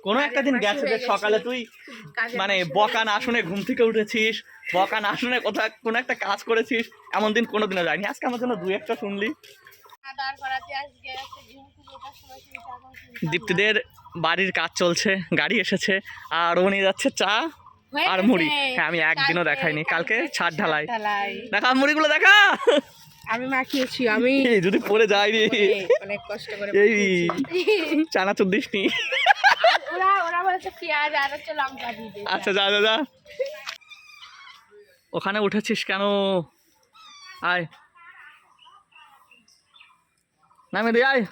কোনো একটা দিন গেছে যে সকালে তুই মানে বকা না শুনে ঘুম থেকে উঠেছিস, বকা না শুনে কোথাও কোনো একটা কাজ করেছিস, এমন দিন কোনোদিনও যায়নি। আজকে আমার জন্য দুই একটা শুনলি। দীপ্তিদের বাড়ির কাজ চলছে, গাড়ি এসেছে, আর ও নিয়ে যাচ্ছে চা আর মুড়ি। হ্যাঁ, আমি একদিনও দেখাইনি। কালকে ছাদ ঢালাই। দেখা মুড়িগুলো দেখা, আমি মাখিয়েছি। আমি যদি পড়ে যায়নি অনেক কষ্ট করে এই চানাচুর দিসনি। ওরা বলেছে পেঁয়াজ আর হচ্ছে লঙ্কা দিয়ে দে। আচ্ছা যা যা যা। ওখানে উঠেছিস কেন? আয় নামে দে, আয়।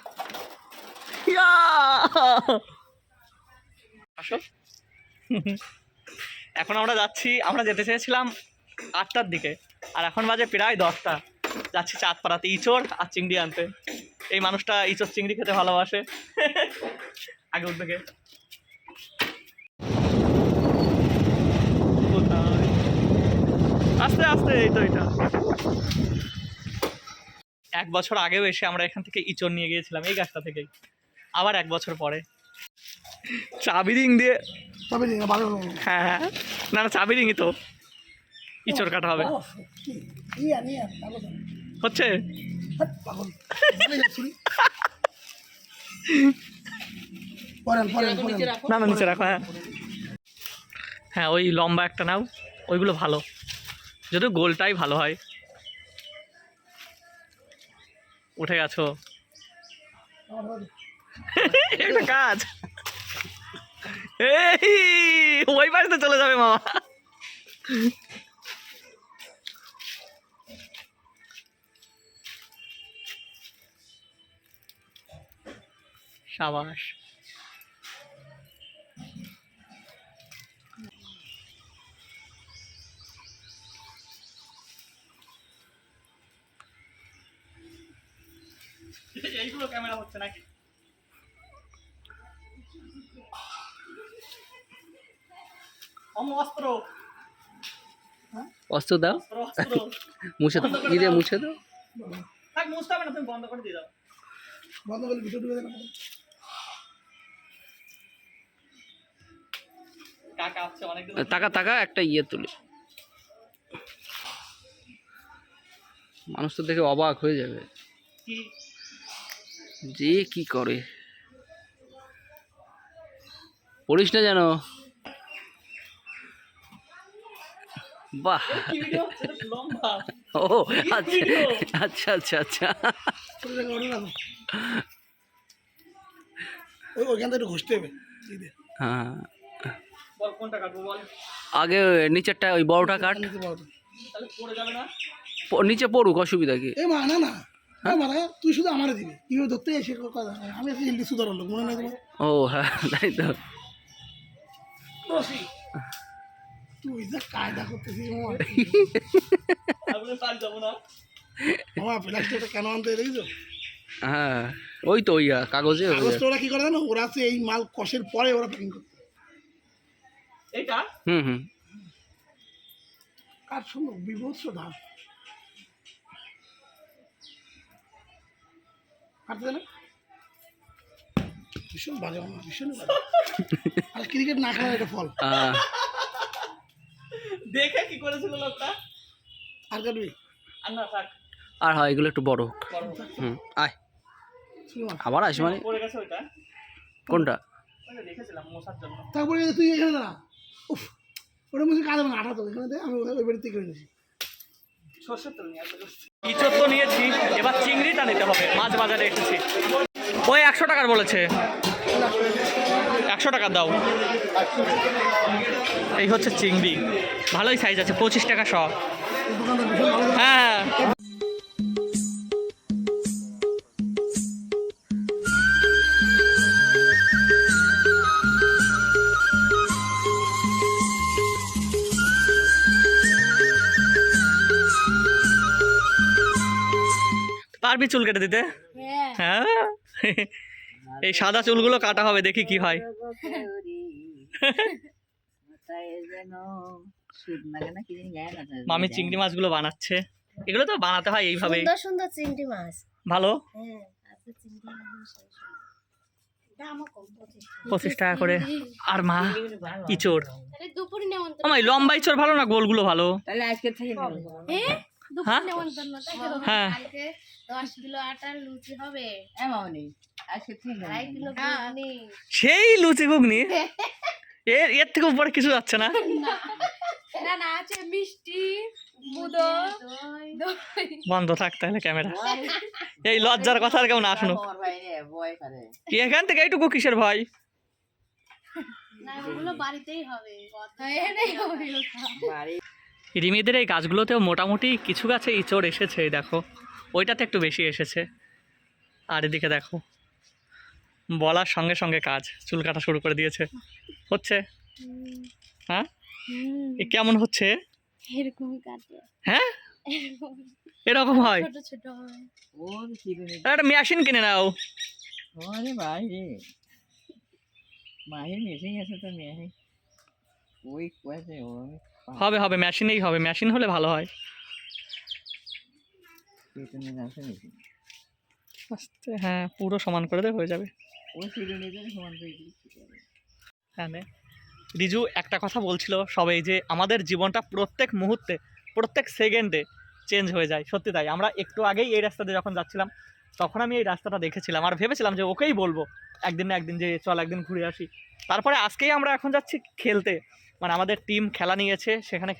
ইয়া! আসো। এখন আমরা যাচ্ছি, আমরা যেতে চেয়েছিলাম 8টার দিকে, আর এখন বাজে প্রায় 10টা। যাচ্ছি চাঁদপাড়াতে ইঁচড় আর চিংড়ি আনতে। এই মানুষটা ইঁচড় চিংড়ি খেতে ভালোবাসে। আগে উঠবে কে? আস্তে আস্তে, এই তো এটা। 1 বছর আগেও এসে আমরা এখান থেকে ইঁচড় নিয়ে গিয়েছিলাম, এই গাছটা থেকেই। আবার 1 বছর পরে চাবি রিং দিয়ে। হ্যাঁ হ্যাঁ, না না চাবি রিংই তো ইঁচড় কাটা হবে। হচ্ছে না না নিচে রাখো। হ্যাঁ হ্যাঁ, ওই লম্বা একটা নাও, ওইগুলো ভালো, যদিও গোলটাই ভালো হয়। উঠে গেছো, একটা কাজ। এই ওই বাড়িতে চলে যাবে মামা। সাবাস। এইগুলো ক্যামেরা হচ্ছে নাকি? অস্ত্র অস্ত্র দাও, মুছে দাও, কি দিয়ে মুছে দাও। থাক, মুছতে হবে না, তুমি বন্ধ করে দিয়ে দাও। বন্ধ করলে ভিডিও ঢুকে যাবে। কাকা আছে অনেকদিন। টাকা টাকা একটা ইয়ে তুলি, মানুষ তো দেখে অবাক হয়ে যাবে কি যে কি করে। পড়িস না যেন। বাহ, ও আচ্ছা আচ্ছা আচ্ছা। ওইখান থেকে ঘষতে হবে। হ্যাঁ, বল কোনটা কাটবো বল। আগে নিচেরটা, ওই বড়টা কাট। তাহলে পড়ে যাবে না? নিচে পড়ুক, অসুবিধা কি? এ মা না না, মানে তুই শুধু আমারে দিবি, কিভাবে ধরতে এসে কথা। আমি আজকে হিন্দি সুধারণ লোক, মনে নাই তোমার? ও হ্যাঁ, তাই তো। তুই যা কায়দা করতেছিস মামা, প্লাস্টিকটা কেন আনতে দেখেছো? হ্যাঁ, ওই তো ওই কাগজে। কাগজটা ওরা কি করে জানো, ওরা আছে এই মাল কষের পরে ওরা প্যাকিং করে। এইটা হুম হুম। কার সুন্দর বিভৎস দাম কাটতে জানে, ভীষণ বাজে মামা, ভীষণ বাজে। আর ক্রিকেট না খেলার এটা ফল। দেখে কি করেছিল লোকটা? আর কাটবি? আর না থাক, আর হয় এগুলো একটু বড় হোক। হুম, আয় আবার আস। মানে পড়ে গেছে ওইটা। কোনটা? ওইটা দেখেছিলাম মশার জন্য। তারপরে তুই এখানে দাঁড়া। উফ, ওটা মুখে কাজ হবে না, আঠা তো এখানে দে, আমি ওই বাড়িতে করে নিয়েছি। সর্ষের তেল নিয়ে আসবে। ইঁচড় তো নিয়েছি, এবার চিংড়িটা নিতে হবে। মাছ বাজারে এসেছি। ওই 100 টাকার বলেছে, 100 টাকা দাও। এই হচ্ছে চিংড়ি, ভালোই সাইজ আছে, 25 টাকা শ। হ্যাঁ পারবি চুল কেটে দিতে? হ্যাঁ, এই সাদা চুলগুলো কাটা হবে, দেখি কি হয়। মামি চিংড়ি মাছগুলো বানাচ্ছে। এগুলো তো বানাতে হয় এইভাবে। সুন্দর সুন্দর চিংড়ি মাছ ভালো। 25 টাকা করে। আর মা ইচোর, তাহলে দুপুরে নেমন্তন্ন। আমার লম্বা ইচোর ভালো না গোলগুলো ভালো? তাহলে আজকে থেকে হ্যাঁ হ্যাঁ? দুপুরে নেমন্তন্ন, তাই তো? হ্যাঁ। কালকে 10 কিলো আটার লুচি হবে, মামনি আজকে থেকে 2.5 কিলো ঘুগনি। সেই লুচি ঘুগনি, এর থেকে উপরে কিছু যাচ্ছে না। না না আছে মিষ্টি, মুদো, দই। বন্ধ থাক তাহলে ক্যামেরা, এই লজ্জার কথা আর কেউ না শুনো। আমার ভাই রে বয় করে এখান থেকে এইটুকু কিসের ভয়? না ওগুলো বাড়িতেই হবে, এনেই হবে ওটা। বাড়ি রিমিদের এই গাছগুলোতেও মোটামুটি কিছু গাছে ইঁচড় এসেছে, এই দেখো ওইটাতে একটু বেশি এসেছে। আর এদিকে দেখো বলার সঙ্গে সঙ্গে কাজ, চুল কাটা শুরু করে দিয়েছে। হচ্ছে হ্যাঁ, এ কেমন হচ্ছে? এরকমই কাটে, হ্যাঁ এরকম এরকম হয়? ছোট ছোট হবে। ওর চিরুনি একটা মেশিন কিনে নাও। ওরে ভাই রে মাহির মেশিন আছে তো মেয়ে ওই কয়েছে ও হবে হবে, মেশিনেই হবে, মেশিন হলে ভালো হয়। চিরুনি আছে মেশিন আস্তে, হ্যাঁ পুরো সমান করে দেবে, হয়ে যাবে। ওই চিরুনিতে সমান করে দিচ্ছি হ্যাঁ নে। রিজু একটা কথা বলছিল সবাই যে আমাদের জীবনটা প্রত্যেক মুহূর্তে প্রত্যেক সেকেন্ডে চেঞ্জ হয়ে যায়। সত্যি তাই, আমরা একটু আগেই এই রাস্তা দিয়ে যখন যাচ্ছিলাম তখন আমি এই রাস্তাটা দেখেছিলাম আর ভেবেছিলাম যে ওকেই বলবো একদিন না একদিন যে চল একদিন ঘুরে আসি। তারপরে আজকেই আমরা এখন যাচ্ছি খেলতে, মানে আমাদের টিম খেলা নিয়েছে, সেখানে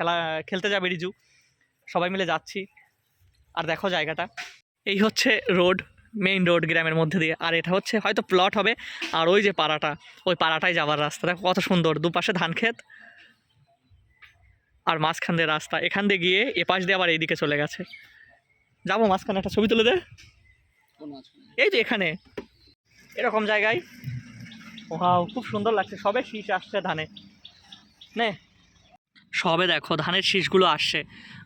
খেলতে যাবে রিজু, সবাই মিলে যাচ্ছি। আর দেখো জায়গাটা, এই হচ্ছে রোড, মেইন রোড গ্রামের মধ্যে দিয়ে, আর এটা হচ্ছে হয়তো প্লট হবে। আর ওই যে পাড়াটা, ওই পাড়াটাই যাবার রাস্তা, দেখো কত সুন্দর, দুপাশে ধান ক্ষেত আর মাঝখান দিয়ে রাস্তা, এখান দিয়ে গিয়ে এপাশ দিয়ে আবার এইদিকে চলে গেছে। যাবো মাঝখানে একটা ছবি তুলে দে, এই যে এখানে এরকম জায়গায়। ওয়াও খুব সুন্দর লাগছে, সবে শীষ আসছে ধানে, নে সবে দেখো ধানের শীষগুলো আসছে।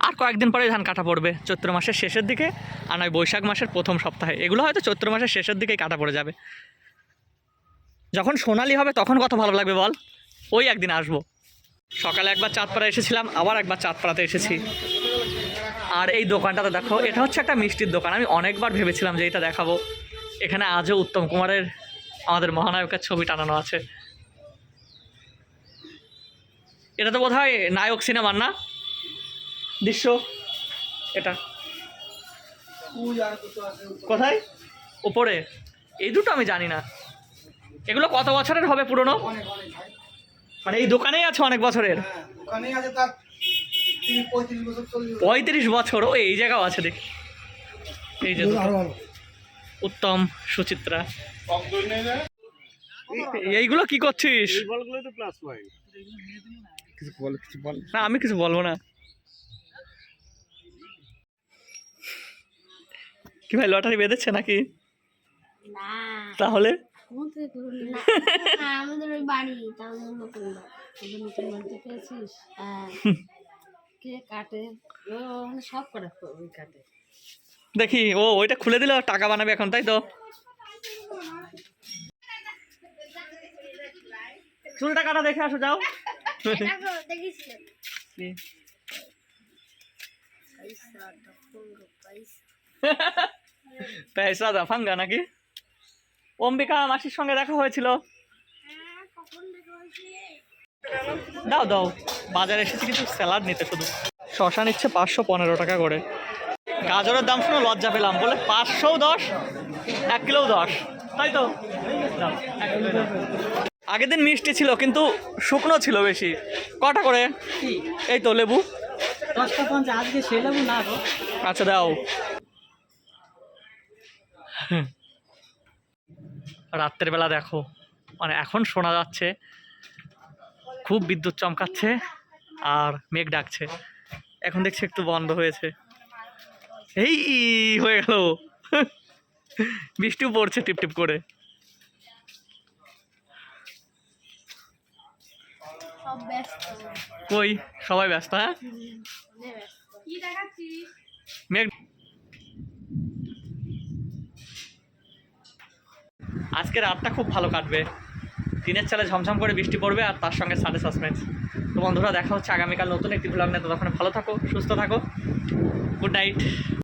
আর কয়েকদিন পরে ধান কাটা পড়বে, চৈত্র মাসের শেষের দিকে আর নয় বৈশাখ মাসের প্রথম সপ্তাহে। এগুলো হয়তো চৈত্র মাসের শেষের দিকেই কাটা পড়ে যাবে। যখন সোনালি হবে তখন কত ভালো লাগবে বল, ওই একদিন আসবো। সকালে একবার চাঁদপাড়া এসেছিলাম, আবার একবার চাঁদপাড়াতে এসেছি। আর এই দোকানটাতে দেখো, এটা হচ্ছে একটা মিষ্টির দোকান। আমি অনেকবার ভেবেছিলাম যে এটা দেখাবো, এখানে আজও উত্তম কুমারের, আমাদের মহানায়কের ছবি টানানো আছে। এটা তো বোধহয় নায়ক সিনেমার না দৃশ্য, এটা কোথায় উপরে? এই দুটো আমি জানি না, এগুলো কত বছরের হবে পুরনো? অনেক অনেক ভাই, মানে এই দোকানেই আছে অনেক বছরের? হ্যাঁ ওখানেই আছে তার 35 বছর 40 বছর। 35 বছর? ও এই জায়গাও আছে দেখি, এই যে দুটো। আরো ভালো। উত্তম, সুচিত্রা। এইগুলো কি করছিস? না আমি কিছু বলবো না। কি ভাই লটারি বেঁধেছে নাকি? না তাহলে না, আমাদের ওই বাড়ি, তাহলে নতুন বাড়ি, তোদের নতুন বাড়িতে পেয়েছিস? হ্যাঁ। কে কাটে? ও সব করে ওই কাটে। দেখি, ও ওইটা খুলে দিলে টাকা বানাবে এখন, তাই তো? চুলটা কাটা দেখে আসো, যাও। দেখেছিলাম কি? পয়সা দাফাঙ্গা নাকি? অম্বিকা মাসির সঙ্গে দেখা হয়েছিল। দাও দাও, বাজারে এসেছি কিছু স্যালাড নিতে, শুধু শশা নিচ্ছে 515 টাকা করে। গাজরের দাম শুনে লজ্জা পেলাম, বলে 510, 1 কিলোও 10, তাই তো? দাও, 1 কিলো দাও। আগের দিন মিষ্টি ছিল কিন্তু শুকনো ছিল বেশি। কটা করে? এই তো লেবু 10টা 50 আজকে সেই লেবু না গো। আচ্ছা দাও। রাত্রের বেলা দেখো, মানে এখন শোনা যাচ্ছে খুব বিদ্যুৎ চমকাচ্ছে আর মেঘ ডাকছে। এখন দেখছি একটু বন্ধ হয়েছে, এই হয়ে গেল, বৃষ্টিও পড়ছে টিপ টিপ করে। সব ব্যস্ত, কই সবাই ব্যস্ত? হ্যাঁ কি দেখাচ্ছিস? মেঘ। আজকে রাতটা খুব ভালো কাটবে, টিনের চালে ঝমঝম করে বৃষ্টি পড়বে আর তার সঙ্গে সানডে সাসপেন্স। তো বন্ধুরা দেখা হচ্ছে আগামীকাল নতুন একটি ব্লগ নিয়ে। ততক্ষণ ভালো থাকো, সুস্থ থাকো, গুড নাইট।